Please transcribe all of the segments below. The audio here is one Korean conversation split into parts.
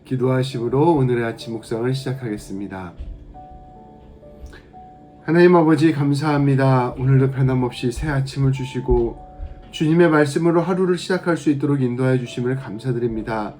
기도하심으로 오늘의 아침 묵상을 시작하겠습니다. 하나님 아버지 감사합니다. 오늘도 변함없이 새 아침을 주시고 주님의 말씀으로 하루를 시작할 수 있도록 인도하여 주심을 감사드립니다.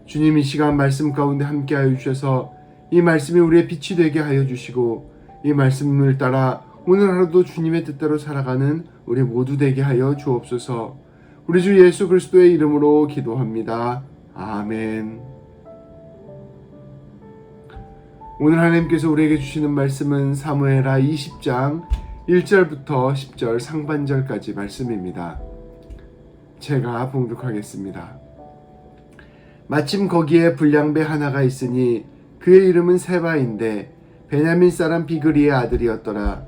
주님, 이 시간 말씀 가운데 함께하여 주셔서 이 말씀이 우리의 빛이 되게 하여 주시고 이 말씀을 따라 오늘 하루도 주님의 뜻대로 살아가는 우리 모두 되게 하여 주옵소서. 우리 주 예수 그리스도의 이름으로 기도합니다. 아멘. 오늘 하나님께서 우리에게 주시는 말씀은 사무엘하 20장 1절부터 10절 상반절까지 말씀입니다. 제가 봉독하겠습니다. 마침 거기에 불량배 하나가 있으니 그의 이름은 세바인데 베냐민 사람 비그리의 아들이었더라.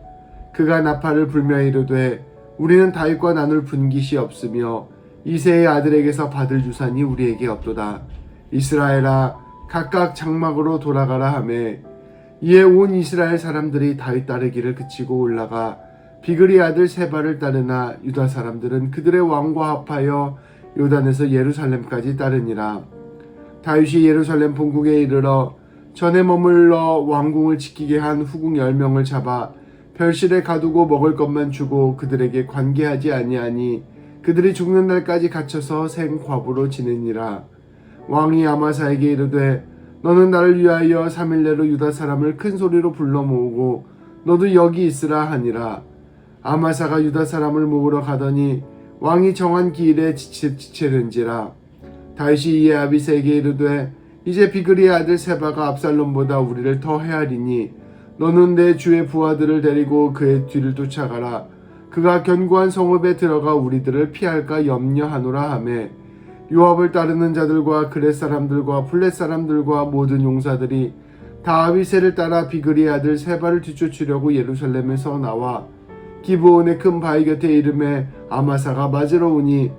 그가 나팔을 불며 이르되 우리는 다윗과 나눌 분깃이 없으며 이새의 아들에게서 받을 유산이 우리에게 없도다. 이스라엘아 각각 장막으로 돌아가라 하매 이에 온 이스라엘 사람들이 다윗 따르기를 그치고 올라가 비그리 아들 세바를 따르나 유다 사람들은 그들의 왕과 합하여 요단에서 예루살렘까지 따르니라. 다윗이 예루살렘 본국에 이르러 전에 머물러 왕궁을 지키게 한 후궁 10명을 잡아 별실에 가두고 먹을 것만 주고 그들에게 관계하지 아니하니 그들이 죽는 날까지 갇혀서 생과부로 지내니라. 왕이 아마사에게 이르되 너는 나를 위하여 3일 내로 유다 사람을 큰 소리로 불러 모으고 너도 여기 있으라 하니라. 아마사가 유다 사람을 모으러 가더니 왕이 정한 기일에 지체른지라. 다윗이 이에 아비새에게 이르되 이제 비그리의 아들 세바가 압살롬보다 우리를 더 헤아리니 너는 내 주의 부하들을 데리고 그의 뒤를 쫓아가라. 그가 견고한 성읍에 들어가 우리들을 피할까 염려하노라 하매 요압을 따르는 자들과 그렛 사람들과 블렛 사람들과 모든 용사들이 다윗을 따라 비그리의 아들 세바를 뒤쫓으려고 예루살렘에서 나와 기브온의 큰 바위 곁에 이름에 아마사가 맞으러 오니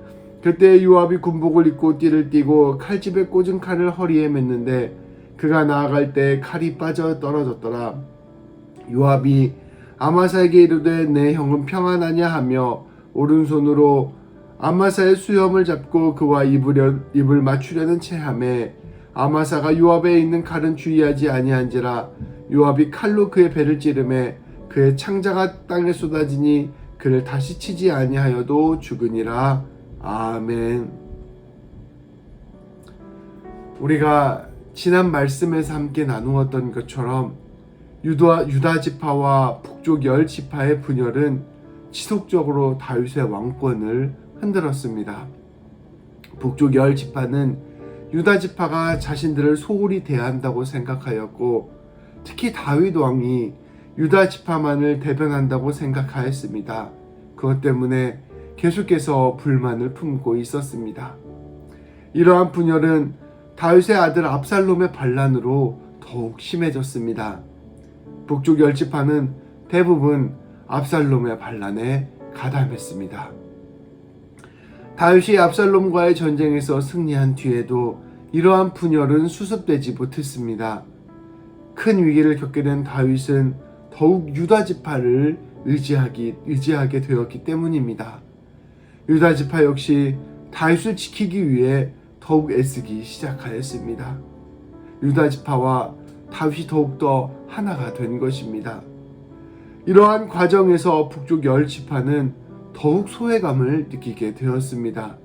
그때 요압이 군복을 입고 띠를 띠고 칼집에 꽂은 칼을 허리에 맸는데 그가 나아갈 때 칼이 빠져 떨어졌더라. 요압이 아마사에게 이르되 내 형은 평안하냐 하며 오른손으로 아마사의 수염을 잡고 그와 입을 맞추려는 체함에 아마사가 요압에 있는 칼은 주의하지 아니한지라. 요압이 칼로 그의 배를 찌르매 그의 창자가 땅에 쏟아지니 그를 다시 치지 아니하여도 죽으니라. 아멘. 우리가 지난 말씀에서 함께 나누었던 것처럼 유다 지파와 북쪽 10지파의 분열은 지속적으로 다윗의 왕권을 흔들었습니다. 북쪽 10지파는 유다 지파가 자신들을 소홀히 대한다고 생각하였고 특히 다윗 왕이 유다 지파만을 대변한다고 생각하였습니다. 그것 때문에 계속해서 불만을 품고 있었습니다. 이러한 분열은 다윗의 아들 압살롬의 반란으로 더욱 심해졌습니다. 북쪽 10지파는 대부분 압살롬의 반란에 가담했습니다. 다윗이 압살롬과의 전쟁에서 승리한 뒤에도 이러한 분열은 수습되지 못했습니다. 큰 위기를 겪게 된 다윗은 더욱 유다 지파를 의지하게 되었기 때문입니다. 유다 지파 역시 다윗을 지키기 위해 더욱 애쓰기 시작하였습니다. 유다 지파와 다윗이 더욱더 하나가 된 것입니다. 이러한 과정에서 북쪽 10지파는 더욱 소외감을 느끼게 되었습니다.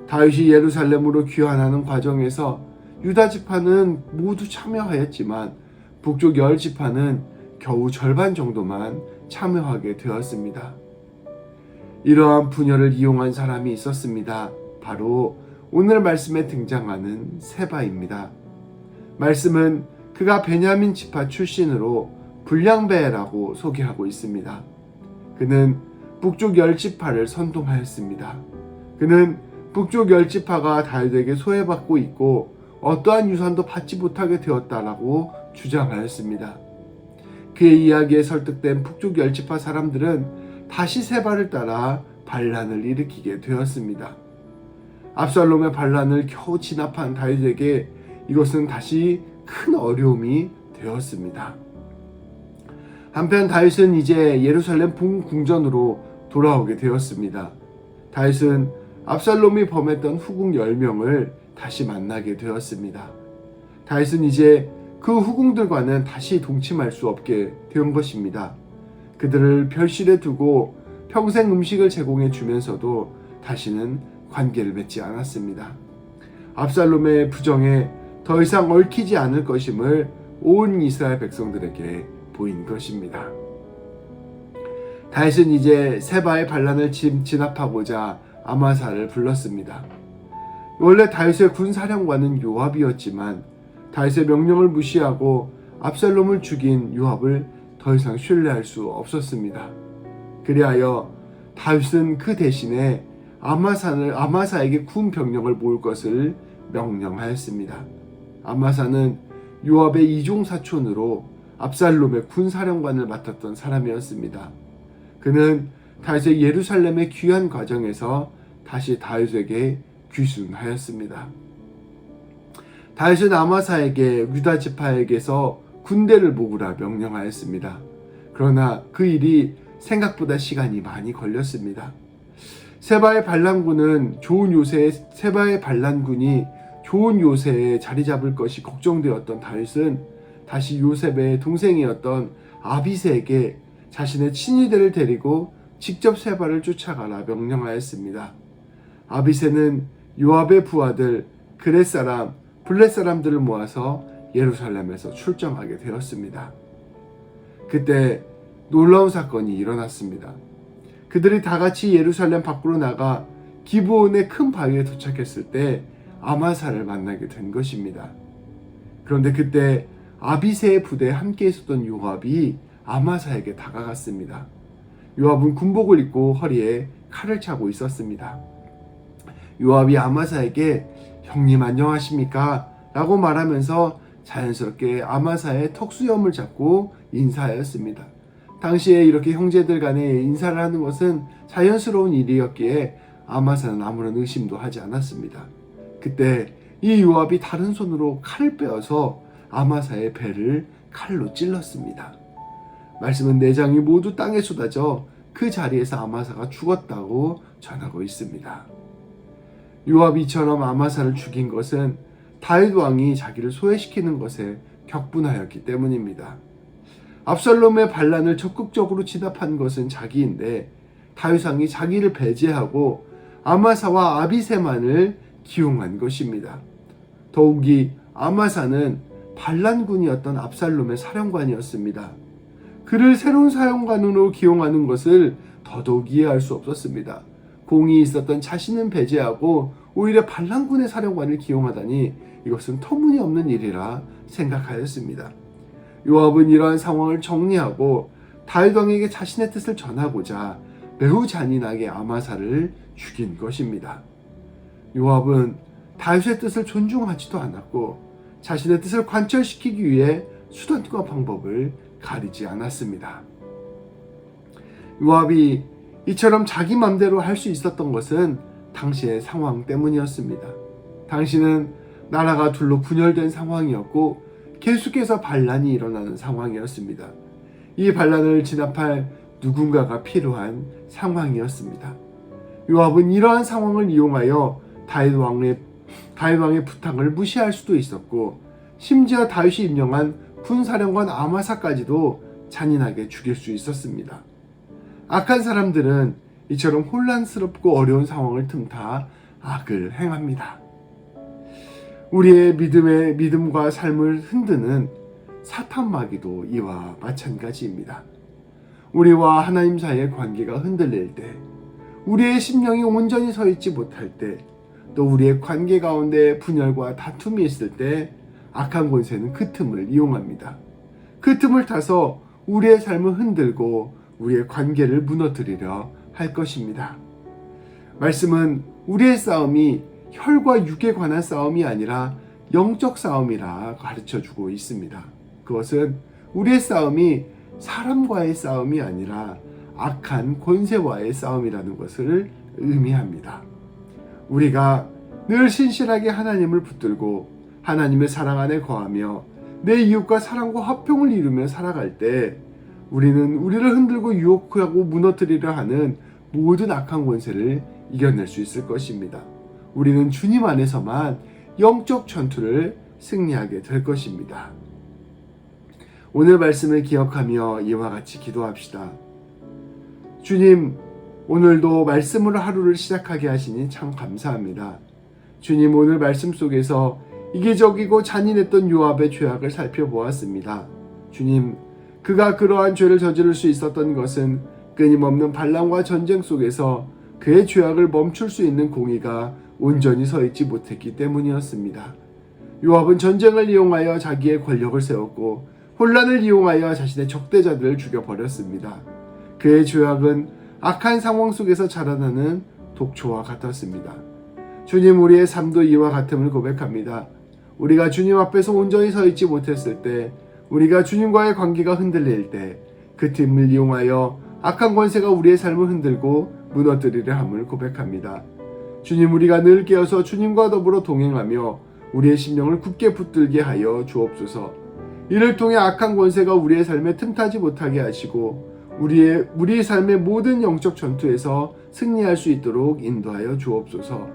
다윗이 예루살렘으로 귀환하는 과정에서 유다 지파는 모두 참여하였지만 북쪽 10지파는 겨우 절반 정도만 참여하게 되었습니다. 이러한 분열을 이용한 사람이 있었습니다. 바로 오늘 말씀에 등장하는 세바입니다. 말씀은 그가 베냐민 지파 출신으로 불량배라고 소개하고 있습니다. 그는 북쪽 10지파를 선동하였습니다. 그는 북쪽 10지파가 다윗에게 소외받고 있고 어떠한 유산도 받지 못하게 되었다라고 주장하였습니다. 그의 이야기에 설득된 북쪽 10지파 사람들은 다시 세바를 따라 반란을 일으키게 되었습니다. 압살롬의 반란을 겨우 진압한 다윗에게 이것은 다시 큰 어려움이 되었습니다. 한편 다윗은 이제 예루살렘 궁전으로 돌아오게 되었습니다. 다윗은 압살롬이 범했던 후궁 10명을 다시 만나게 되었습니다. 다윗은 이제 그 후궁들과는 다시 동침할 수 없게 된 것입니다. 그들을 별실에 두고 평생 음식을 제공해 주면서도 다시는 관계를 맺지 않았습니다. 압살롬의 부정에 더 이상 얽히지 않을 것임을 온 이스라엘 백성들에게 보인 것입니다. 다윗은 이제 세바의 반란을 진압하고자 아마사를 불렀습니다. 원래 다윗의 군사령관은 요압이었지만 다윗의 명령을 무시하고 압살롬을 죽인 요압을 더 이상 신뢰할 수 없었습니다. 그리하여 다윗은 그 대신에 아마사에게 군 병력을 모을 것을 명령하였습니다. 아마사는 요압의 이종 사촌으로 압살롬의 군사령관을 맡았던 사람이었습니다. 그는 다윗의 예루살렘의 귀환 과정에서 다시 다윗에게 귀순하였습니다. 다윗은 아마사에게 유다 지파에게서 군대를 모으라 명령하였습니다. 그러나 그 일이 생각보다 시간이 많이 걸렸습니다. 세바의 반란군이 좋은 요새에 자리 잡을 것이 걱정되었던 다윗은 다시 요셉의 동생이었던 아비새에게 자신의 친위대를 데리고 직접 세바를 쫓아가라 명령하였습니다. 아비새는 요압의 부하들 블렛 사람들을 모아서 예루살렘에서 출정하게 되었습니다. 그때 놀라운 사건이 일어났습니다. 그들이 다 같이 예루살렘 밖으로 나가 기브온의 큰 바위에 도착했을 때 아마사를 만나게 된 것입니다. 그런데 그때 아비새의 부대에 함께 있었던 요압이 아마사에게 다가갔습니다. 요압은 군복을 입고 허리에 칼을 차고 있었습니다. 요압이 아마사에게 형님 안녕하십니까? 라고 말하면서 자연스럽게 아마사의 턱수염을 잡고 인사하였습니다. 당시에 이렇게 형제들 간에 인사를 하는 것은 자연스러운 일이었기에 아마사는 아무런 의심도 하지 않았습니다. 그때 이 요압이 다른 손으로 칼을 빼어서 아마사의 배를 칼로 찔렀습니다. 말씀은 내장이 모두 땅에 쏟아져 그 자리에서 아마사가 죽었다고 전하고 있습니다. 요압이 이처럼 아마사를 죽인 것은 다윗 왕이 자기를 소외시키는 것에 격분하였기 때문입니다. 압살롬의 반란을 적극적으로 진압한 것은 자기인데 다윗 왕이 자기를 배제하고 아마사와 아비새만을 기용한 것입니다. 더욱이 아마사는 반란군이었던 압살롬의 사령관이었습니다. 그를 새로운 사령관으로 기용하는 것을 더더욱 이해할 수 없었습니다. 공이 있었던 자신은 배제하고 오히려 반란군의 사령관을 기용하다니 이것은 터무니없는 일이라 생각하였습니다. 요압은 이러한 상황을 정리하고 다윗 왕에게 자신의 뜻을 전하고자 매우 잔인하게 아마사를 죽인 것입니다. 요압은 다윗의 뜻을 존중하지도 않았고 자신의 뜻을 관철시키기 위해 수단과 방법을 가리지 않았습니다. 요압이 이처럼 자기 맘대로 할 수 있었던 것은 당시의 상황 때문이었습니다. 당시는 나라가 둘로 분열된 상황이었고 계속해서 반란이 일어나는 상황이었습니다. 이 반란을 진압할 누군가가 필요한 상황이었습니다. 요압은 이러한 상황을 이용하여 다윗 왕의 부탁을 무시할 수도 있었고 심지어 다윗이 임명한 군사령관 아마사까지도 잔인하게 죽일 수 있었습니다. 악한 사람들은 이처럼 혼란스럽고 어려운 상황을 틈타 악을 행합니다. 우리의 믿음과 삶을 흔드는 사탄 마귀도 이와 마찬가지입니다. 우리와 하나님 사이의 관계가 흔들릴 때, 우리의 심령이 온전히 서 있지 못할 때, 또 우리의 관계 가운데 분열과 다툼이 있을 때 악한 권세는 그 틈을 이용합니다. 그 틈을 타서 우리의 삶을 흔들고 우리의 관계를 무너뜨리려 할 것입니다. 말씀은 우리의 싸움이 혈과 육에 관한 싸움이 아니라 영적 싸움이라 가르쳐주고 있습니다. 그것은 우리의 싸움이 사람과의 싸움이 아니라 악한 권세와의 싸움이라는 것을 의미합니다. 우리가 늘 신실하게 하나님을 붙들고 하나님의 사랑 안에 거하며 내 이웃과 사랑과 화평을 이루며 살아갈 때 우리는 우리를 흔들고 유혹하고 무너뜨리려 하는 모든 악한 권세를 이겨낼 수 있을 것입니다. 우리는 주님 안에서만 영적 전투를 승리하게 될 것입니다. 오늘 말씀을 기억하며 이와 같이 기도합시다. 주님, 오늘도 말씀으로 하루를 시작하게 하시니 참 감사합니다. 주님, 오늘 말씀 속에서 이기적이고 잔인했던 요압의 죄악을 살펴보았습니다. 주님, 그가 그러한 죄를 저지를 수 있었던 것은 끊임없는 반란과 전쟁 속에서 그의 죄악을 멈출 수 있는 공의가 온전히 서 있지 못했기 때문이었습니다. 요압은 전쟁을 이용하여 자기의 권력을 세웠고 혼란을 이용하여 자신의 적대자들을 죽여버렸습니다. 그의 죄악은 악한 상황 속에서 자라나는 독초와 같았습니다. 주님, 우리의 삶도 이와 같음을 고백합니다. 우리가 주님 앞에서 온전히 서 있지 못했을 때, 우리가 주님과의 관계가 흔들릴 때, 그 틈을 이용하여 악한 권세가 우리의 삶을 흔들고 무너뜨리려 함을 고백합니다. 주님, 우리가 늘 깨어서 주님과 더불어 동행하며 우리의 심령을 굳게 붙들게 하여 주옵소서. 이를 통해 악한 권세가 우리의 삶에 틈타지 못하게 하시고 우리의 삶의 모든 영적 전투에서 승리할 수 있도록 인도하여 주옵소서.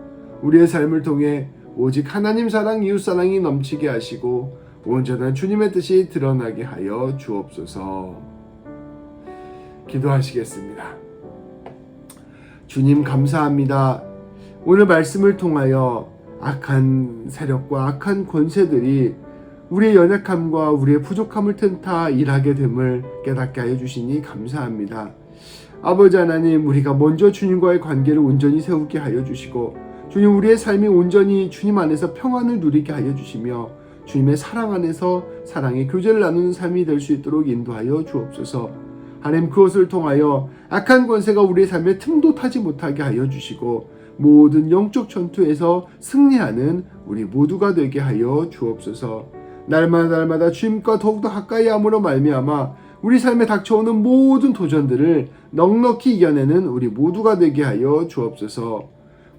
우리의 삶을 통해 오직 하나님 사랑, 이웃 사랑이 넘치게 하시고 온전한 주님의 뜻이 드러나게 하여 주옵소서. 기도하시겠습니다. 주님, 감사합니다. 오늘 말씀을 통하여 악한 세력과 악한 권세들이 우리의 연약함과 우리의 부족함을 틈타 일하게 됨을 깨닫게 하여 주시니 감사합니다. 아버지 하나님, 우리가 먼저 주님과의 관계를 온전히 세우게 하여 주시고 주님, 우리의 삶이 온전히 주님 안에서 평안을 누리게 하여 주시며 주님의 사랑 안에서 사랑의 교제를 나누는 삶이 될 수 있도록 인도하여 주옵소서. 하나님, 그것을 통하여 악한 권세가 우리의 삶에 틈도 타지 못하게 하여 주시고 모든 영적 전투에서 승리하는 우리 모두가 되게 하여 주옵소서. 날마다 주님과 더욱더 가까이 함으로 말미암아 우리 삶에 닥쳐오는 모든 도전들을 넉넉히 이겨내는 우리 모두가 되게 하여 주옵소서.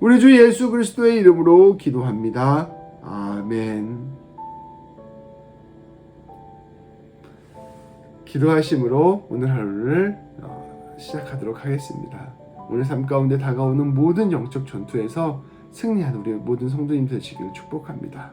우리 주 예수 그리스도의 이름으로 기도합니다. 아멘. 기도하심으로 오늘 하루를 시작하도록 하겠습니다. 오늘 삶 가운데 다가오는 모든 영적 전투에서 승리하는 우리 모든 성도님 되시기를 축복합니다.